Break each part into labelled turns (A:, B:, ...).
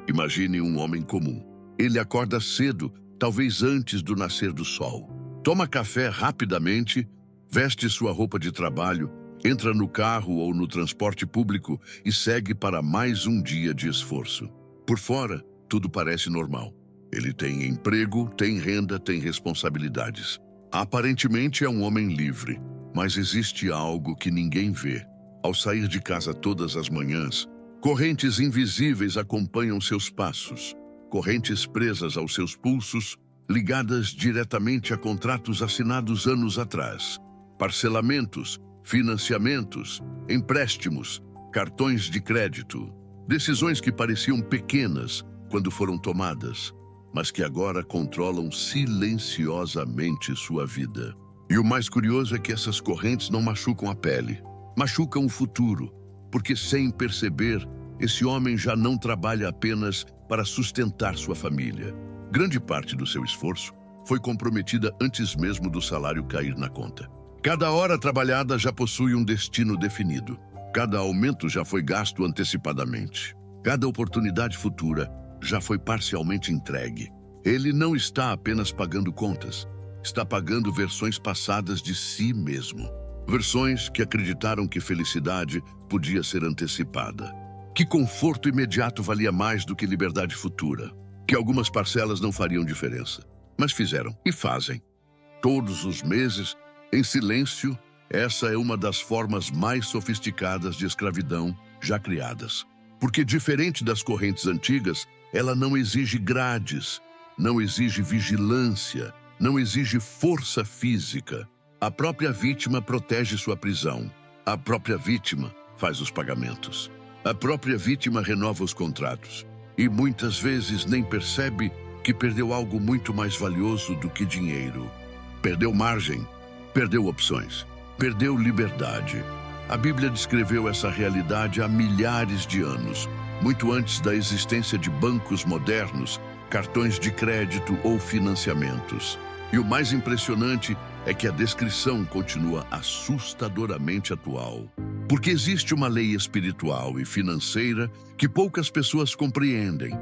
A: Imagine um homem comum. Ele acorda cedo, talvez antes do nascer do sol. Toma café rapidamente, veste sua roupa de trabalho, entra no carro ou no transporte público e segue para mais um dia de esforço. Por fora, tudo parece normal. Ele tem emprego, tem renda, tem responsabilidades. Aparentemente é um homem livre, mas existe algo que ninguém vê. Ao sair de casa todas as manhãs, correntes invisíveis acompanham seus passos, correntes presas aos seus pulsos, ligadas diretamente a contratos assinados anos atrás, parcelamentos, financiamentos, empréstimos, cartões de crédito, decisões que pareciam pequenas quando foram tomadas, mas que agora controlam silenciosamente sua vida. E o mais curioso é que essas correntes não machucam a pele, machucam o futuro, porque sem perceber, esse homem já não trabalha apenas para sustentar sua família. Grande parte do seu esforço foi comprometida antes mesmo do salário cair na conta. Cada hora trabalhada já possui um destino definido. Cada aumento já foi gasto antecipadamente. Cada oportunidade futura já foi parcialmente entregue. Ele não está apenas pagando contas, está pagando versões passadas de si mesmo. Versões que acreditaram que felicidade podia ser antecipada, que conforto imediato valia mais do que liberdade futura, que algumas parcelas não fariam diferença, mas fizeram e fazem. Todos os meses, em silêncio, essa é uma das formas mais sofisticadas de escravidão já criadas. Porque, diferente das correntes antigas, ela não exige grades, não exige vigilância, não exige força física. A própria vítima protege sua prisão. A própria vítima faz os pagamentos. A própria vítima renova os contratos. E muitas vezes nem percebe que perdeu algo muito mais valioso do que dinheiro. Perdeu margem, perdeu opções, perdeu liberdade. A Bíblia descreveu essa realidade há milhares de anos, muito antes da existência de bancos modernos, cartões de crédito ou financiamentos. E o mais impressionante é que a descrição continua assustadoramente atual. Porque existe uma lei espiritual e financeira que poucas pessoas compreendem.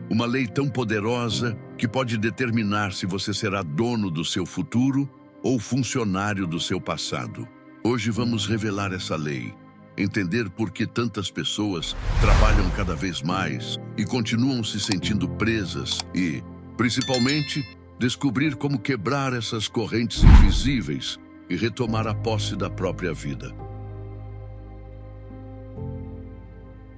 A: Uma lei tão poderosa que pode determinar se você será dono do seu futuro ou funcionário do seu passado. Hoje vamos revelar essa lei, entender por que tantas pessoas trabalham cada vez mais e continuam se sentindo presas e, principalmente, descobrir como quebrar essas correntes invisíveis e retomar a posse da própria vida.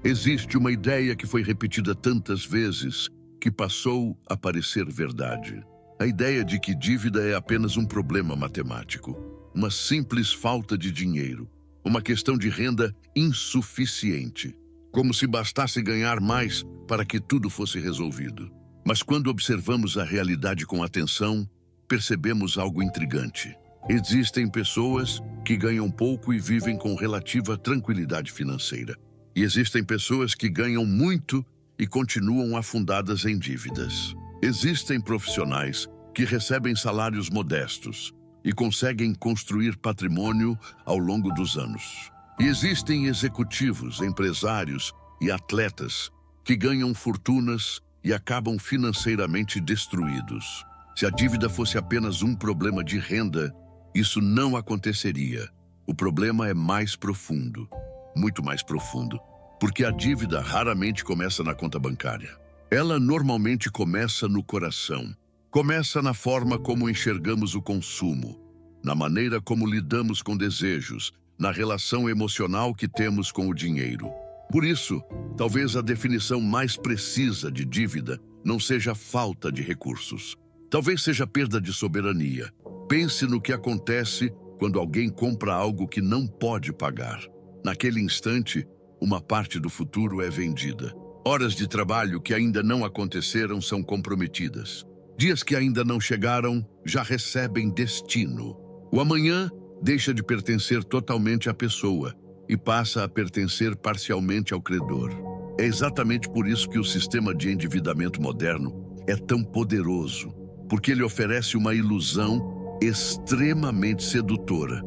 A: Existe uma ideia que foi repetida tantas vezes que passou a parecer verdade. A ideia de que dívida é apenas um problema matemático, uma simples falta de dinheiro, uma questão de renda insuficiente, como se bastasse ganhar mais para que tudo fosse resolvido. Mas quando observamos a realidade com atenção, percebemos algo intrigante. Existem pessoas que ganham pouco e vivem com relativa tranquilidade financeira. E existem pessoas que ganham muito e continuam afundadas em dívidas. Existem profissionais que recebem salários modestos e conseguem construir patrimônio ao longo dos anos. E existem executivos, empresários e atletas que ganham fortunas e acabam financeiramente destruídos. Se a dívida fosse apenas um problema de renda, isso não aconteceria. O problema é mais profundo, muito mais profundo, porque a dívida raramente começa na conta bancária. Ela normalmente começa no coração. Começa na forma como enxergamos o consumo, na maneira como lidamos com desejos, na relação emocional que temos com o dinheiro. Por isso, talvez a definição mais precisa de dívida não seja falta de recursos. Talvez seja perda de soberania. Pense no que acontece quando alguém compra algo que não pode pagar. Naquele instante, uma parte do futuro é vendida. Horas de trabalho que ainda não aconteceram são comprometidas. Dias que ainda não chegaram já recebem destino. O amanhã deixa de pertencer totalmente à pessoa e passa a pertencer parcialmente ao credor. É exatamente por isso que o sistema de endividamento moderno é tão poderoso, porque ele oferece uma ilusão extremamente sedutora.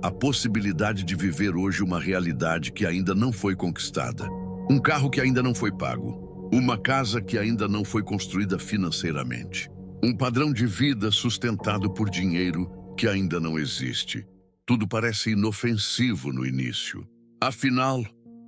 A: A possibilidade de viver hoje uma realidade que ainda não foi conquistada. Um carro que ainda não foi pago. Uma casa que ainda não foi construída financeiramente. Um padrão de vida sustentado por dinheiro que ainda não existe. Tudo parece inofensivo no início. Afinal,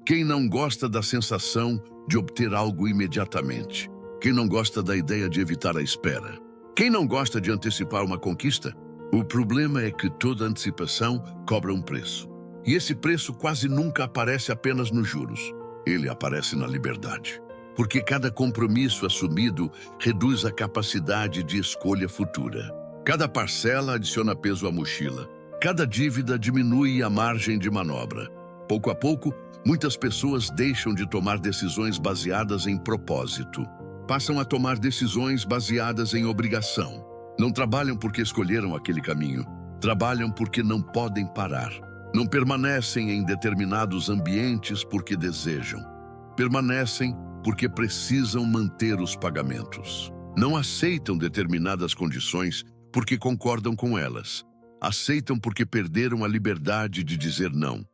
A: quem não gosta da sensação de obter algo imediatamente? Quem não gosta da ideia de evitar a espera? Quem não gosta de antecipar uma conquista? O problema é que toda antecipação cobra um preço. E esse preço quase nunca aparece apenas nos juros. Ele aparece na liberdade. Porque cada compromisso assumido reduz a capacidade de escolha futura. Cada parcela adiciona peso à mochila. Cada dívida diminui a margem de manobra. Pouco a pouco, muitas pessoas deixam de tomar decisões baseadas em propósito. Passam a tomar decisões baseadas em obrigação. Não trabalham porque escolheram aquele caminho. Trabalham porque não podem parar. Não permanecem em determinados ambientes porque desejam. Permanecem porque precisam manter os pagamentos. Não aceitam determinadas condições porque concordam com elas. Aceitam porque perderam a liberdade de dizer não.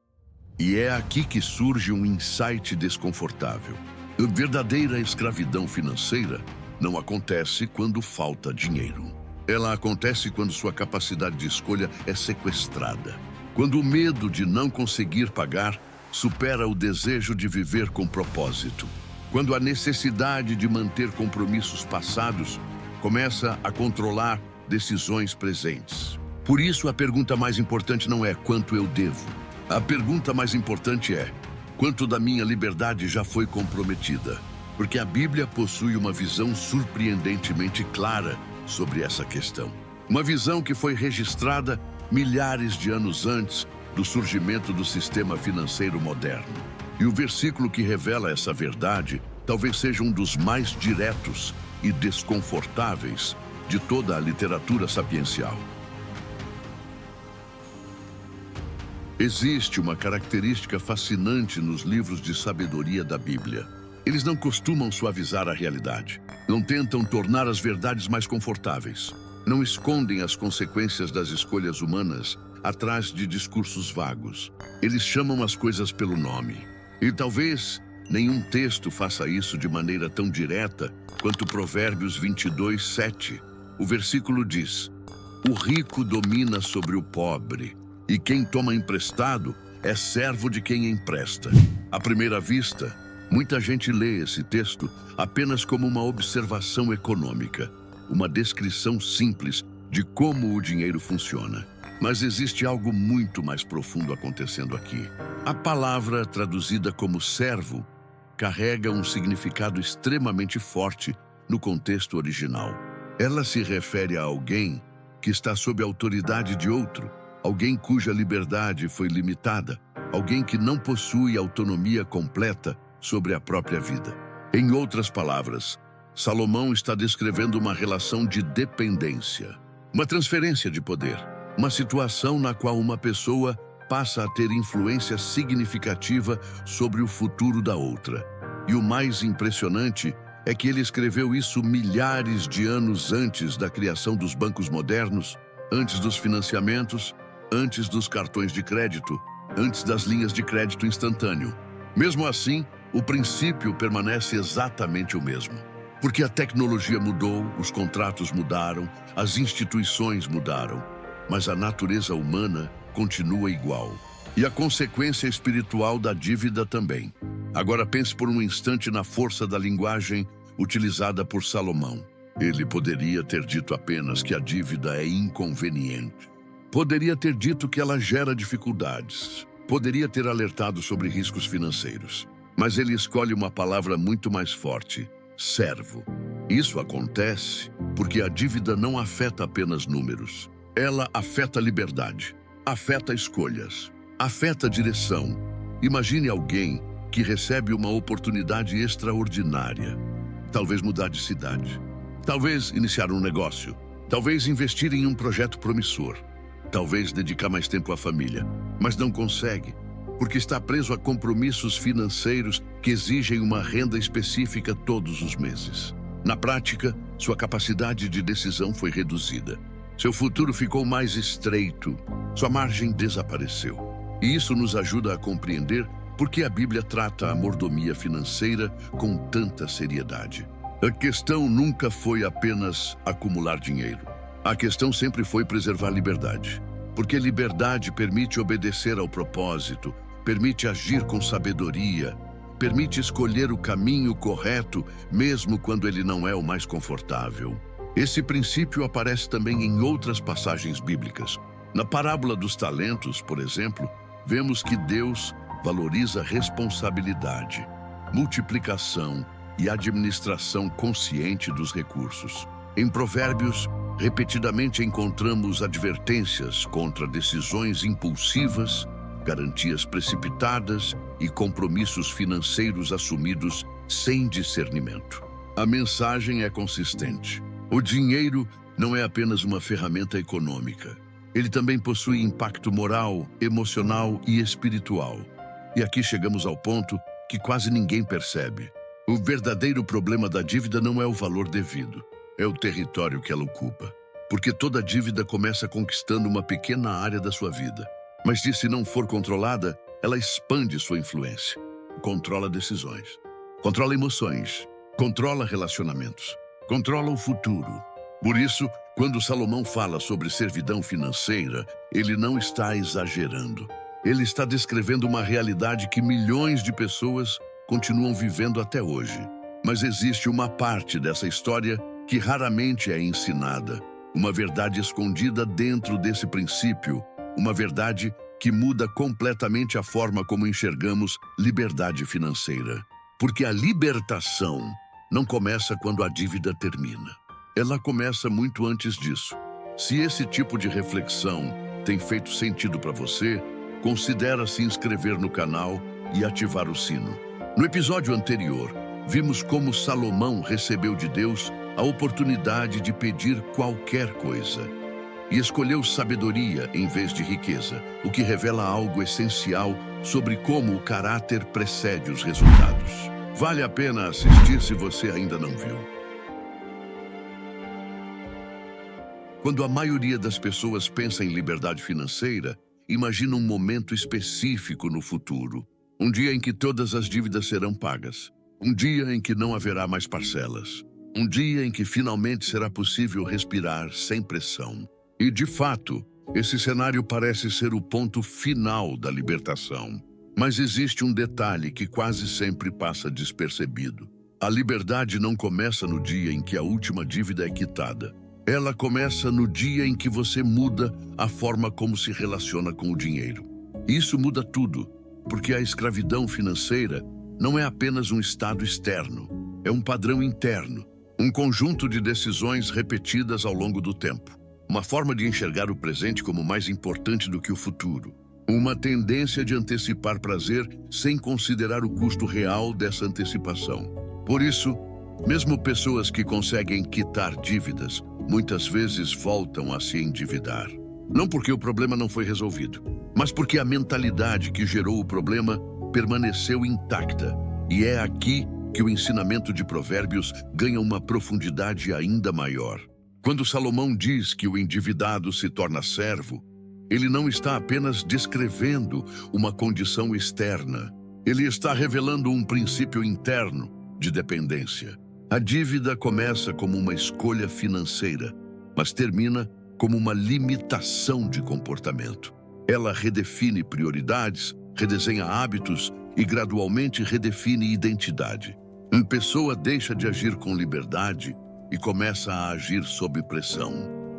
A: E é aqui que surge um insight desconfortável. A verdadeira escravidão financeira não acontece quando falta dinheiro. Ela acontece quando sua capacidade de escolha é sequestrada. Quando o medo de não conseguir pagar supera o desejo de viver com propósito. Quando a necessidade de manter compromissos passados começa a controlar decisões presentes. Por isso, a pergunta mais importante não é quanto eu devo. A pergunta mais importante é quanto da minha liberdade já foi comprometida. Porque a Bíblia possui uma visão surpreendentemente clara sobre essa questão. Uma visão que foi registrada milhares de anos antes do surgimento do sistema financeiro moderno. E o versículo que revela essa verdade talvez seja um dos mais diretos e desconfortáveis de toda a literatura sapiencial. Existe uma característica fascinante nos livros de sabedoria da Bíblia. Eles não costumam suavizar a realidade. Não tentam tornar as verdades mais confortáveis. Não escondem as consequências das escolhas humanas atrás de discursos vagos. Eles chamam as coisas pelo nome. E talvez nenhum texto faça isso de maneira tão direta quanto Provérbios 22:7. O versículo diz: "O rico domina sobre o pobre, e quem toma emprestado é servo de quem empresta." À primeira vista, muita gente lê esse texto apenas como uma observação econômica, uma descrição simples de como o dinheiro funciona. Mas existe algo muito mais profundo acontecendo aqui. A palavra, traduzida como servo, carrega um significado extremamente forte no contexto original. Ela se refere a alguém que está sob a autoridade de outro, alguém cuja liberdade foi limitada, alguém que não possui autonomia completa sobre a própria vida. Em outras palavras, Salomão está descrevendo uma relação de dependência, uma transferência de poder, uma situação na qual uma pessoa passa a ter influência significativa sobre o futuro da outra. E o mais impressionante é que ele escreveu isso milhares de anos antes da criação dos bancos modernos, antes dos financiamentos, antes dos cartões de crédito, antes das linhas de crédito instantâneo. Mesmo assim, o princípio permanece exatamente o mesmo. Porque a tecnologia mudou, os contratos mudaram, as instituições mudaram, mas a natureza humana continua igual. E a consequência espiritual da dívida também. Agora pense por um instante na força da linguagem utilizada por Salomão. Ele poderia ter dito apenas que a dívida é inconveniente. Poderia ter dito que ela gera dificuldades. Poderia ter alertado sobre riscos financeiros. Mas ele escolhe uma palavra muito mais forte: servo. Isso acontece porque a dívida não afeta apenas números. Ela afeta a liberdade, afeta escolhas, afeta a direção. Imagine alguém que recebe uma oportunidade extraordinária. Talvez mudar de cidade. Talvez iniciar um negócio. Talvez investir em um projeto promissor. Talvez dedicar mais tempo à família. Mas não consegue, porque está preso a compromissos financeiros que exigem uma renda específica todos os meses. Na prática, sua capacidade de decisão foi reduzida. Seu futuro ficou mais estreito. Sua margem desapareceu. E isso nos ajuda a compreender Por que a Bíblia trata a mordomia financeira com tanta seriedade? A questão nunca foi apenas acumular dinheiro. A questão sempre foi preservar a liberdade. Porque liberdade permite obedecer ao propósito, permite agir com sabedoria, permite escolher o caminho correto, mesmo quando ele não é o mais confortável. Esse princípio aparece também em outras passagens bíblicas. Na parábola dos talentos, por exemplo, vemos que Deus valoriza responsabilidade, multiplicação e administração consciente dos recursos. Em Provérbios, repetidamente encontramos advertências contra decisões impulsivas, garantias precipitadas e compromissos financeiros assumidos sem discernimento. A mensagem é consistente. O dinheiro não é apenas uma ferramenta econômica. Ele também possui impacto moral, emocional e espiritual. E aqui chegamos ao ponto que quase ninguém percebe. O verdadeiro problema da dívida não é o valor devido, é o território que ela ocupa. Porque toda dívida começa conquistando uma pequena área da sua vida. Mas se não for controlada, ela expande sua influência. Controla decisões, controla emoções, controla relacionamentos, controla o futuro. Por isso, quando Salomão fala sobre servidão financeira, ele não está exagerando. Ele está descrevendo uma realidade que milhões de pessoas continuam vivendo até hoje. Mas existe uma parte dessa história que raramente é ensinada. Uma verdade escondida dentro desse princípio. Uma verdade que muda completamente a forma como enxergamos liberdade financeira. Porque a libertação não começa quando a dívida termina. Ela começa muito antes disso. Se esse tipo de reflexão tem feito sentido para você, considere se inscrever no canal e ativar o sino. No episódio anterior, vimos como Salomão recebeu de Deus a oportunidade de pedir qualquer coisa e escolheu sabedoria em vez de riqueza, o que revela algo essencial sobre como o caráter precede os resultados. Vale a pena assistir se você ainda não viu. Quando a maioria das pessoas pensa em liberdade financeira, imagina um momento específico no futuro. Um dia em que todas as dívidas serão pagas. Um dia em que não haverá mais parcelas. Um dia em que finalmente será possível respirar sem pressão. E, de fato, esse cenário parece ser o ponto final da libertação. Mas existe um detalhe que quase sempre passa despercebido. A liberdade não começa no dia em que a última dívida é quitada. Ela começa no dia em que você muda a forma como se relaciona com o dinheiro. Isso muda tudo, porque a escravidão financeira não é apenas um estado externo, é um padrão interno, um conjunto de decisões repetidas ao longo do tempo. Uma forma de enxergar o presente como mais importante do que o futuro. Uma tendência de antecipar prazer sem considerar o custo real dessa antecipação. Por isso, mesmo pessoas que conseguem quitar dívidas, muitas vezes voltam a se endividar. Não porque o problema não foi resolvido, mas porque a mentalidade que gerou o problema permaneceu intacta. E é aqui que o ensinamento de Provérbios ganha uma profundidade ainda maior. Quando Salomão diz que o endividado se torna servo, ele não está apenas descrevendo uma condição externa. Ele está revelando um princípio interno de dependência. A dívida começa como uma escolha financeira, mas termina como uma limitação de comportamento. Ela redefine prioridades, redesenha hábitos e gradualmente redefine identidade. Uma pessoa deixa de agir com liberdade e começa a agir sob pressão.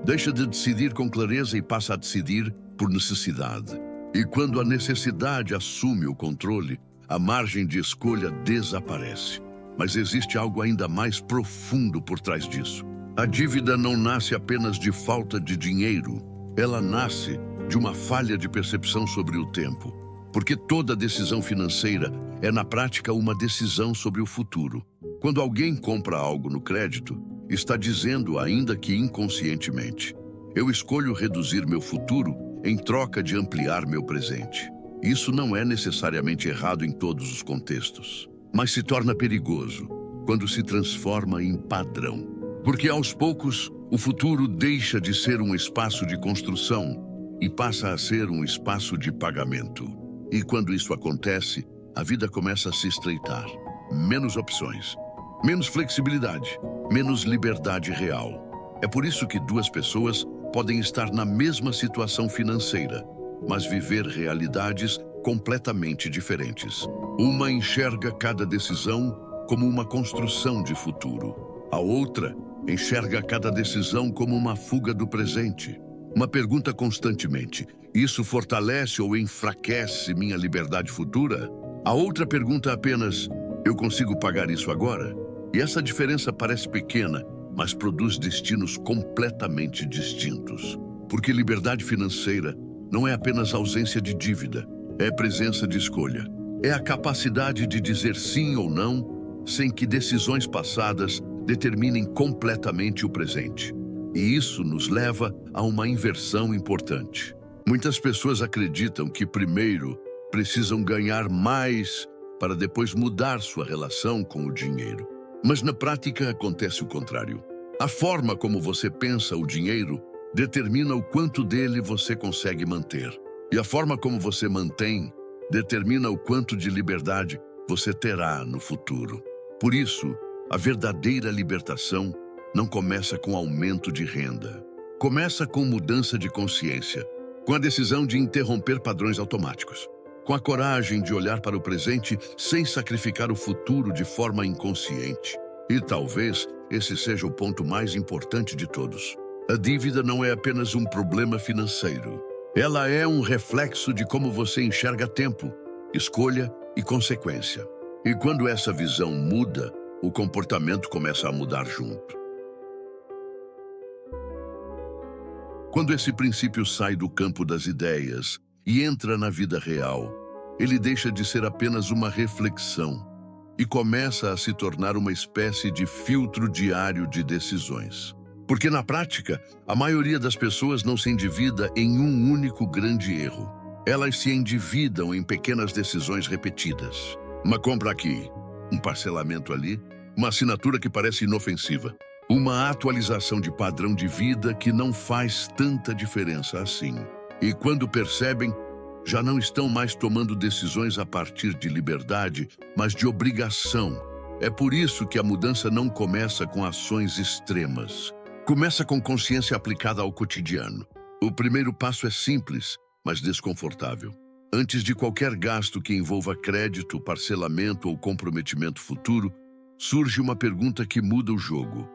A: Deixa de decidir com clareza e passa a decidir por necessidade. E quando a necessidade assume o controle, a margem de escolha desaparece. Mas existe algo ainda mais profundo por trás disso. A dívida não nasce apenas de falta de dinheiro. Ela nasce de uma falha de percepção sobre o tempo. Porque toda decisão financeira é, na prática, uma decisão sobre o futuro. Quando alguém compra algo no crédito, está dizendo, ainda que inconscientemente, eu escolho reduzir meu futuro em troca de ampliar meu presente. Isso não é necessariamente errado em todos os contextos, mas se torna perigoso quando se transforma em padrão. Porque aos poucos, o futuro deixa de ser um espaço de construção e passa a ser um espaço de pagamento. E quando isso acontece, a vida começa a se estreitar. Menos opções, menos flexibilidade, menos liberdade real. É por isso que duas pessoas podem estar na mesma situação financeira, mas viver realidades completamente diferentes. Uma enxerga cada decisão como uma construção de futuro. A outra enxerga cada decisão como uma fuga do presente. Uma pergunta constantemente: isso fortalece ou enfraquece minha liberdade futura? A outra pergunta apenas: eu consigo pagar isso agora? E essa diferença parece pequena, mas produz destinos completamente distintos. Porque liberdade financeira não é apenas ausência de dívida, é presença de escolha. É a capacidade de dizer sim ou não, sem que decisões passadas determinem completamente o presente. E isso nos leva a uma inversão importante. Muitas pessoas acreditam que primeiro precisam ganhar mais para depois mudar sua relação com o dinheiro. Mas na prática acontece o contrário. A forma como você pensa o dinheiro determina o quanto dele você consegue manter. E a forma como você mantém determina o quanto de liberdade você terá no futuro. Por isso, a verdadeira libertação não começa com aumento de renda. Começa com mudança de consciência, com a decisão de interromper padrões automáticos, com a coragem de olhar para o presente sem sacrificar o futuro de forma inconsciente. E talvez esse seja o ponto mais importante de todos. A dívida não é apenas um problema financeiro. Ela é um reflexo de como você enxerga tempo, escolha e consequência. E quando essa visão muda, o comportamento começa a mudar junto. Quando esse princípio sai do campo das ideias e entra na vida real, ele deixa de ser apenas uma reflexão e começa a se tornar uma espécie de filtro diário de decisões. Porque na prática, a maioria das pessoas não se endivida em um único grande erro. Elas se endividam em pequenas decisões repetidas. Uma compra aqui, um parcelamento ali, uma assinatura que parece inofensiva, uma atualização de padrão de vida que não faz tanta diferença assim. E quando percebem, já não estão mais tomando decisões a partir de liberdade, mas de obrigação. É por isso que a mudança não começa com ações extremas. Começa com consciência aplicada ao cotidiano. O primeiro passo é simples, mas desconfortável. Antes de qualquer gasto que envolva crédito, parcelamento ou comprometimento futuro, surge uma pergunta que muda o jogo.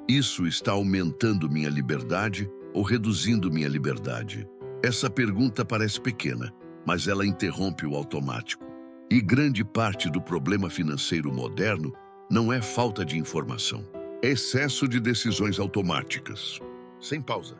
A: Isso está aumentando minha liberdade ou reduzindo minha liberdade? Essa pergunta parece pequena, mas ela interrompe o automático. E grande parte do problema financeiro moderno não é falta de informação. É excesso de decisões automáticas, sem pausa,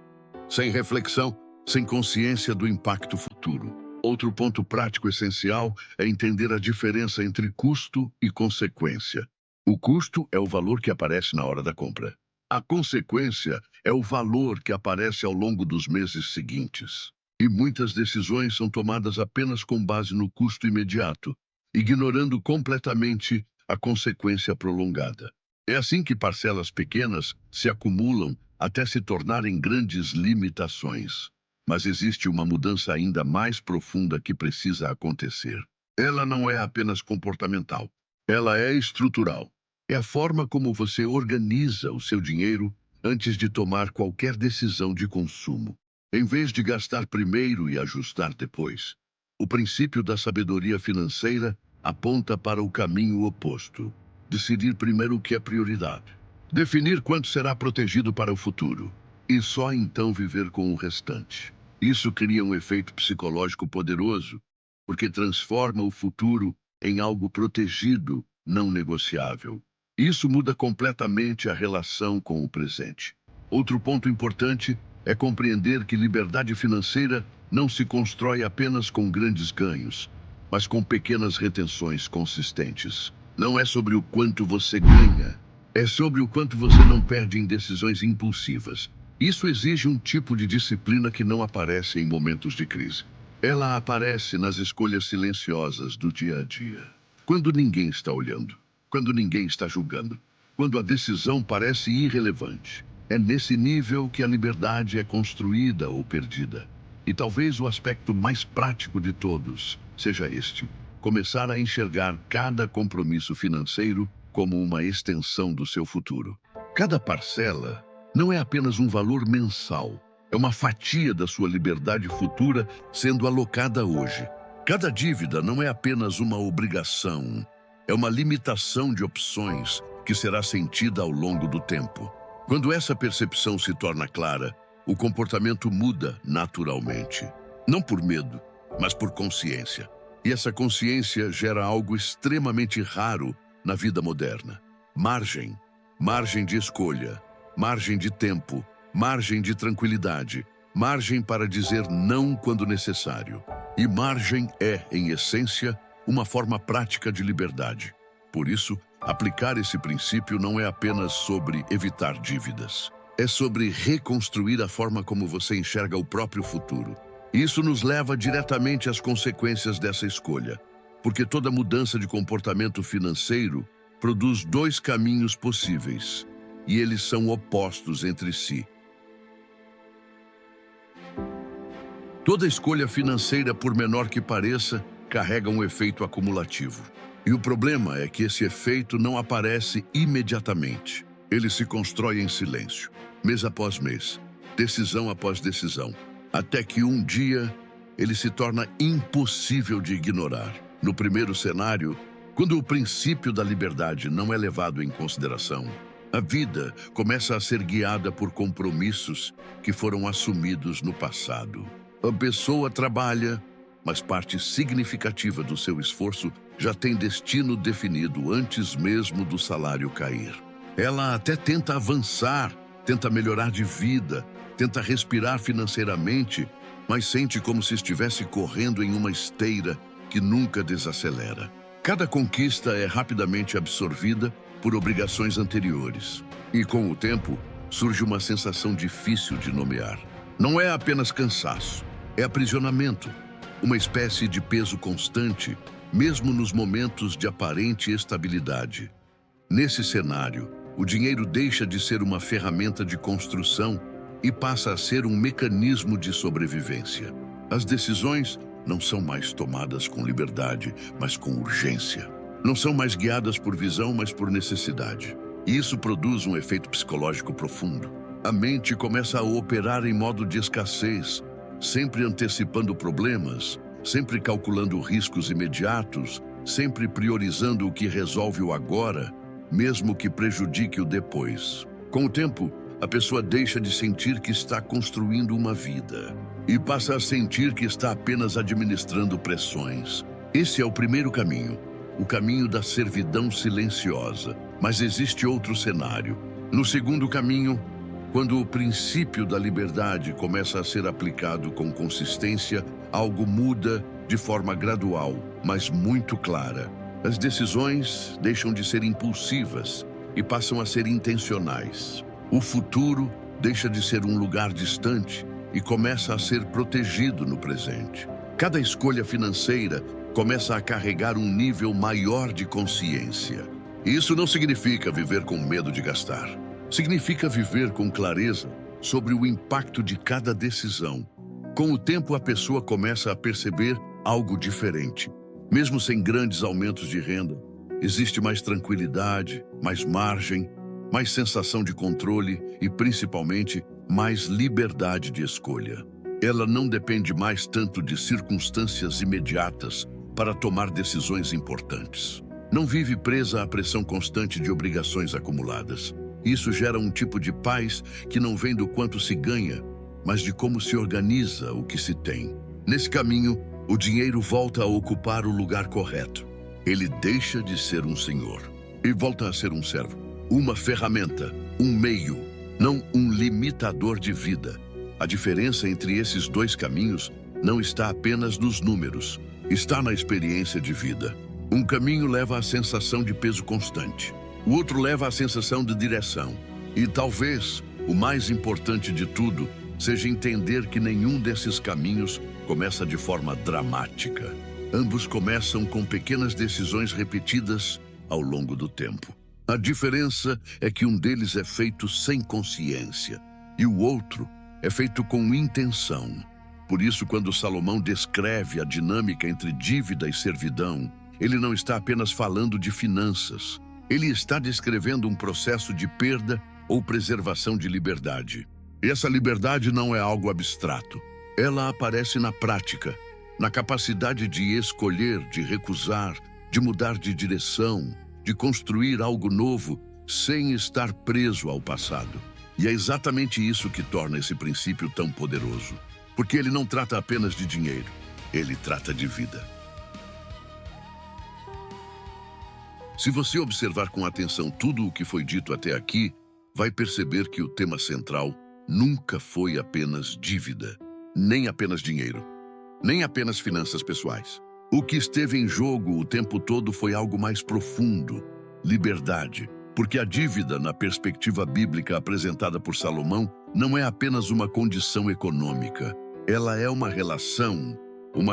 A: sem reflexão, sem consciência do impacto futuro. Outro ponto prático essencial é entender a diferença entre custo e consequência. O custo é o valor que aparece na hora da compra. A consequência é o valor que aparece ao longo dos meses seguintes. E muitas decisões são tomadas apenas com base no custo imediato, ignorando completamente a consequência prolongada. É assim que parcelas pequenas se acumulam até se tornarem grandes limitações. Mas existe uma mudança ainda mais profunda que precisa acontecer. Ela não é apenas comportamental, ela é estrutural. É a forma como você organiza o seu dinheiro antes de tomar qualquer decisão de consumo. Em vez de gastar primeiro e ajustar depois, o princípio da sabedoria financeira aponta para o caminho oposto. Decidir primeiro o que é prioridade. Definir quanto será protegido para o futuro. E só então viver com o restante. Isso cria um efeito psicológico poderoso, porque transforma o futuro em algo protegido, não negociável. Isso muda completamente a relação com o presente. Outro ponto importante é compreender que liberdade financeira não se constrói apenas com grandes ganhos, mas com pequenas retenções consistentes. Não é sobre o quanto você ganha, é sobre o quanto você não perde em decisões impulsivas. Isso exige um tipo de disciplina que não aparece em momentos de crise. Ela aparece nas escolhas silenciosas do dia a dia. Quando ninguém está olhando, quando ninguém está julgando, quando a decisão parece irrelevante. É nesse nível que a liberdade é construída ou perdida. E talvez o aspecto mais prático de todos seja este. começar a enxergar cada compromisso financeiro como uma extensão do seu futuro. Cada parcela não é apenas um valor mensal, é uma fatia da sua liberdade futura sendo alocada hoje. Cada dívida não é apenas uma obrigação, é uma limitação de opções que será sentida ao longo do tempo. Quando essa percepção se torna clara, o comportamento muda naturalmente. Não por medo, mas por consciência. E essa consciência gera algo extremamente raro na vida moderna: margem. Margem de escolha, margem de tempo, margem de tranquilidade, margem para dizer não quando necessário. E margem é, em essência, uma forma prática de liberdade. Por isso, aplicar esse princípio não é apenas sobre evitar dívidas. É sobre reconstruir a forma como você enxerga o próprio futuro. Isso nos leva diretamente às consequências dessa escolha, porque toda mudança de comportamento financeiro produz dois caminhos possíveis, e eles são opostos entre si. Toda escolha financeira, por menor que pareça, carrega um efeito acumulativo. E o problema é que esse efeito não aparece imediatamente. Ele se constrói em silêncio, mês após mês, decisão após decisão, até que um dia ele se torna impossível de ignorar. No primeiro cenário, quando o princípio da liberdade não é levado em consideração, a vida começa a ser guiada por compromissos que foram assumidos no passado. A pessoa trabalha, mas parte significativa do seu esforço já tem destino definido antes mesmo do salário cair. Ela até tenta avançar, tenta melhorar de vida, tenta respirar financeiramente, mas sente como se estivesse correndo em uma esteira que nunca desacelera. Cada conquista é rapidamente absorvida por obrigações anteriores. E com o tempo, surge uma sensação difícil de nomear. Não é apenas cansaço, é aprisionamento, uma espécie de peso constante, mesmo nos momentos de aparente estabilidade. Nesse cenário, o dinheiro deixa de ser uma ferramenta de construção e passa a ser um mecanismo de sobrevivência. As decisões não são mais tomadas com liberdade, mas com urgência. Não são mais guiadas por visão, mas por necessidade. E isso produz um efeito psicológico profundo. A mente começa a operar em modo de escassez, sempre antecipando problemas, sempre calculando riscos imediatos, sempre priorizando o que resolve o agora, mesmo que prejudique o depois. Com o tempo, a pessoa deixa de sentir que está construindo uma vida e passa a sentir que está apenas administrando pressões. Esse é o primeiro caminho, o caminho da servidão silenciosa. Mas existe outro cenário. No segundo caminho, quando o princípio da liberdade começa a ser aplicado com consistência, algo muda de forma gradual, mas muito clara. As decisões deixam de ser impulsivas e passam a ser intencionais. O futuro deixa de ser um lugar distante e começa a ser protegido no presente. Cada escolha financeira começa a carregar um nível maior de consciência. Isso não significa viver com medo de gastar. Significa viver com clareza sobre o impacto de cada decisão. Com o tempo, a pessoa começa a perceber algo diferente. Mesmo sem grandes aumentos de renda, existe mais tranquilidade, mais margem, mais sensação de controle e, principalmente, mais liberdade de escolha. Ela não depende mais tanto de circunstâncias imediatas para tomar decisões importantes. Não vive presa à pressão constante de obrigações acumuladas. Isso gera um tipo de paz que não vem do quanto se ganha, mas de como se organiza o que se tem. Nesse caminho, o dinheiro volta a ocupar o lugar correto. Ele deixa de ser um senhor e volta a ser um servo. Uma ferramenta, um meio, não um limitador de vida. A diferença entre esses dois caminhos não está apenas nos números, está na experiência de vida. Um caminho leva à sensação de peso constante. O outro leva à sensação de direção. E talvez o mais importante de tudo seja entender que nenhum desses caminhos começa de forma dramática. Ambos começam com pequenas decisões repetidas ao longo do tempo. A diferença é que um deles é feito sem consciência e o outro é feito com intenção. Por isso, quando Salomão descreve a dinâmica entre dívida e servidão, ele não está apenas falando de finanças. Ele está descrevendo um processo de perda ou preservação de liberdade. E essa liberdade não é algo abstrato. Ela aparece na prática, na capacidade de escolher, de recusar, de mudar de direção, de construir algo novo sem estar preso ao passado. E é exatamente isso que torna esse princípio tão poderoso. Porque ele não trata apenas de dinheiro, ele trata de vida. Se você observar com atenção tudo o que foi dito até aqui, vai perceber que o tema central nunca foi apenas dívida, nem apenas dinheiro, nem apenas finanças pessoais. O que esteve em jogo o tempo todo foi algo mais profundo: liberdade. Porque a dívida, na perspectiva bíblica apresentada por Salomão, não é apenas uma condição econômica. Ela é uma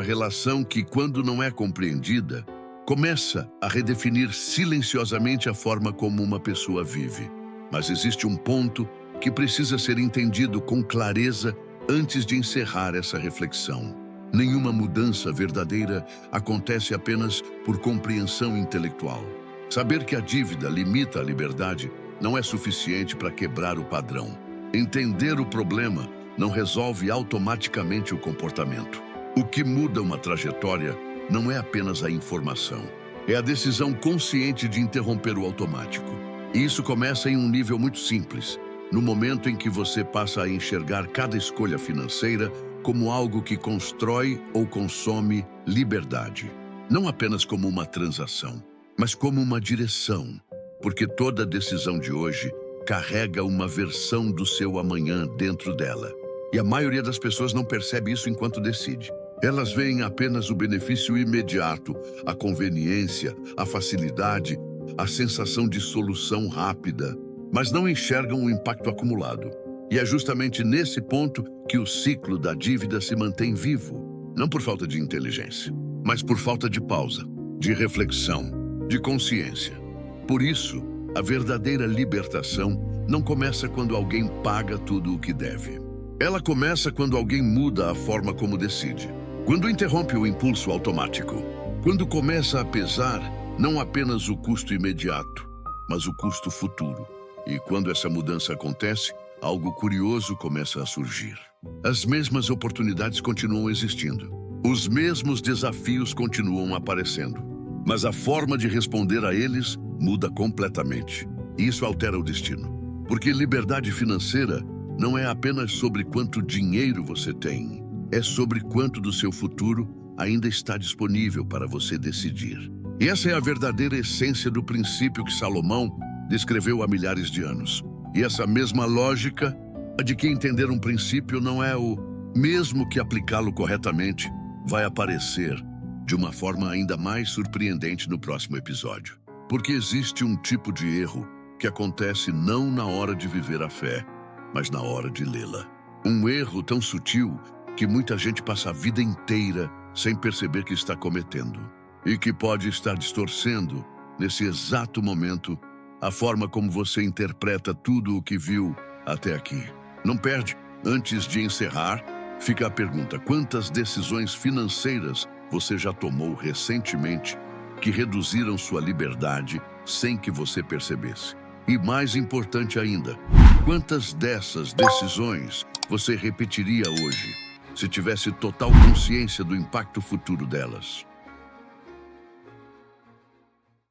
A: relação que, quando não é compreendida, começa a redefinir silenciosamente a forma como uma pessoa vive. Mas existe um ponto que precisa ser entendido com clareza antes de encerrar essa reflexão. Nenhuma mudança verdadeira acontece apenas por compreensão intelectual. Saber que a dívida limita a liberdade não é suficiente para quebrar o padrão. Entender o problema não resolve automaticamente o comportamento. O que muda uma trajetória não é apenas a informação, é a decisão consciente de interromper o automático. E isso começa em um nível muito simples, no momento em que você passa a enxergar cada escolha financeira como algo que constrói ou consome liberdade. Não apenas como uma transação, mas como uma direção, porque toda decisão de hoje carrega uma versão do seu amanhã dentro dela. E a maioria das pessoas não percebe isso enquanto decide. Elas veem apenas o benefício imediato, a conveniência, a facilidade, a sensação de solução rápida, mas não enxergam o impacto acumulado. E é justamente nesse ponto que o ciclo da dívida se mantém vivo, não por falta de inteligência, mas por falta de pausa, de reflexão, de consciência. Por isso, a verdadeira libertação não começa quando alguém paga tudo o que deve. Ela começa quando alguém muda a forma como decide. Quando interrompe o impulso automático. Quando começa a pesar não apenas o custo imediato, mas o custo futuro. E quando essa mudança acontece, algo curioso começa a surgir. As mesmas oportunidades continuam existindo. Os mesmos desafios continuam aparecendo. Mas a forma de responder a eles muda completamente. E isso altera o destino. Porque liberdade financeira não é apenas sobre quanto dinheiro você tem. É sobre quanto do seu futuro ainda está disponível para você decidir. E essa é a verdadeira essência do princípio que Salomão descreveu há milhares de anos. E essa mesma lógica, a de que entender um princípio não é o mesmo que aplicá-lo corretamente, vai aparecer de uma forma ainda mais surpreendente no próximo episódio. Porque existe um tipo de erro que acontece não na hora de viver a fé, mas na hora de lê-la. Um erro tão sutil que muita gente passa a vida inteira sem perceber que está cometendo. E que pode estar distorcendo, nesse exato momento, a forma como você interpreta tudo o que viu até aqui. Não perde. Antes de encerrar, fica a pergunta: quantas decisões financeiras você já tomou recentemente que reduziram sua liberdade sem que você percebesse? E mais importante ainda, quantas dessas decisões você repetiria hoje, se tivesse total consciência do impacto futuro delas?